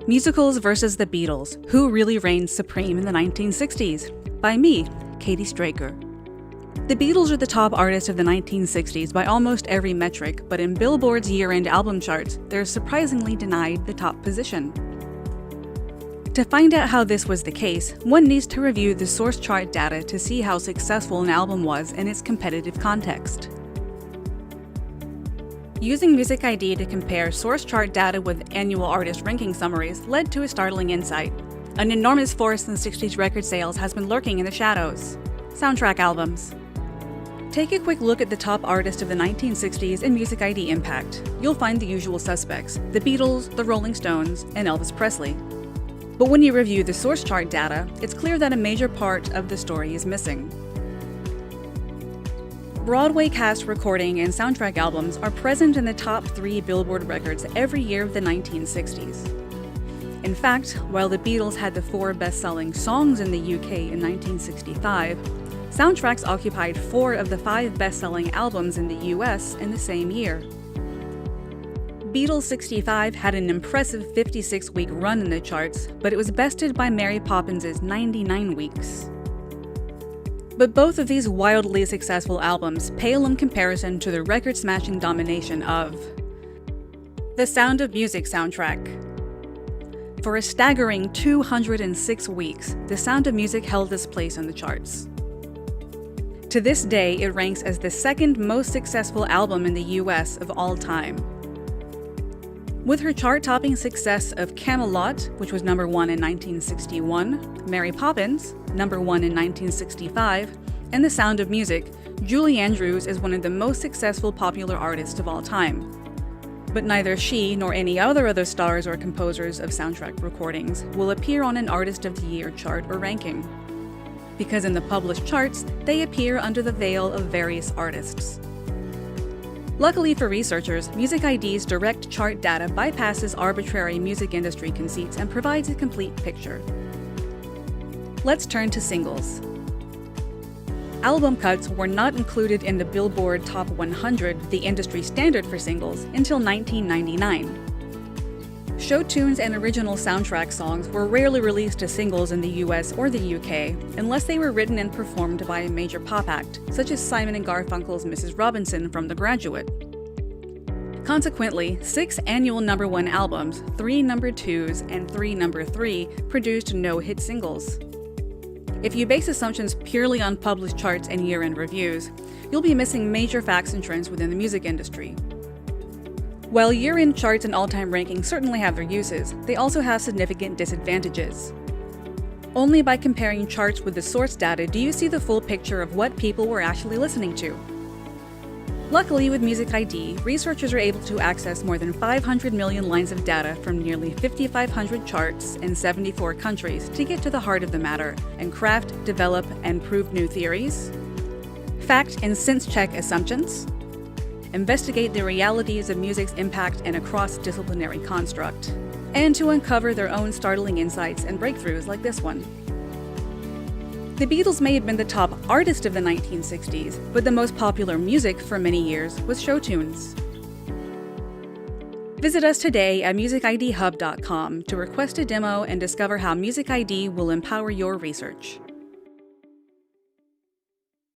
Musicals versus the Beatles, Who Really Reigned Supreme in the 1960s? By me, Katie Straker. The Beatles are the top artist of the 1960s by almost every metric, but in Billboard's year-end album charts, they're surprisingly denied the top position. To find out how this was the case, one needs to review the source chart data to see how successful an album was in its competitive context. Using MusicID to compare source chart data with annual artist ranking summaries led to a startling insight. An enormous force in 60s record sales has been lurking in the shadows: soundtrack albums. Take a quick look at the top artist of the 1960s in MusicID Impact. You'll find the usual suspects: the Beatles, the Rolling Stones, and Elvis Presley. But when you review the source chart data, it's clear that a major part of the story is missing. Broadway cast recording and soundtrack albums are present in the top 3 Billboard records every year of the 1960s. In fact, while the Beatles had the 4 best-selling songs in the UK in 1965, soundtracks occupied 4 of the 5 best-selling albums in the US in the same year. Beatles 65 had an impressive 56-week run in the charts, but it was bested by Mary Poppins' 99 weeks. But both of these wildly successful albums pale in comparison to the record-smashing domination of The Sound of Music soundtrack. For a staggering 206 weeks, The Sound of Music held this place in the charts. To this day, it ranks as the second most successful album in the US of all time. With her chart-topping success of Camelot, which was number 1 in 1961, Mary Poppins, number 1 in 1965, and The Sound of Music, Julie Andrews is one of the most successful popular artists of all time. But neither she nor any other stars or composers of soundtrack recordings will appear on an Artist of the Year chart or ranking, because in the published charts, they appear under the veil of various artists. Luckily for researchers, MusicID's direct chart data bypasses arbitrary music industry conceits and provides a complete picture. Let's turn to singles. Album cuts were not included in the Billboard Top 100, the industry standard for singles, until 1999. Show tunes and original soundtrack songs were rarely released as singles in the US or the UK, unless they were written and performed by a major pop act, such as Simon & Garfunkel's Mrs. Robinson from The Graduate. Consequently, 6 annual number 1 albums, 3 number 2s, and 3 number 3 produced no hit singles. If you base assumptions purely on published charts and year-end reviews, you'll be missing major facts and trends within the music industry. While year-end charts and all-time rankings certainly have their uses, they also have significant disadvantages. Only by comparing charts with the source data do you see the full picture of what people were actually listening to. Luckily, with MusicID, researchers are able to access more than 500 million lines of data from nearly 5,500 charts in 74 countries to get to the heart of the matter and craft, develop, and prove new theories, fact and sense-check assumptions, investigate the realities of music's impact in a cross-disciplinary construct, and to uncover their own startling insights and breakthroughs like this one. The Beatles may have been the top artist of the 1960s, but the most popular music for many years was show tunes. Visit us today at musicidhub.com to request a demo and discover how MusicID will empower your research.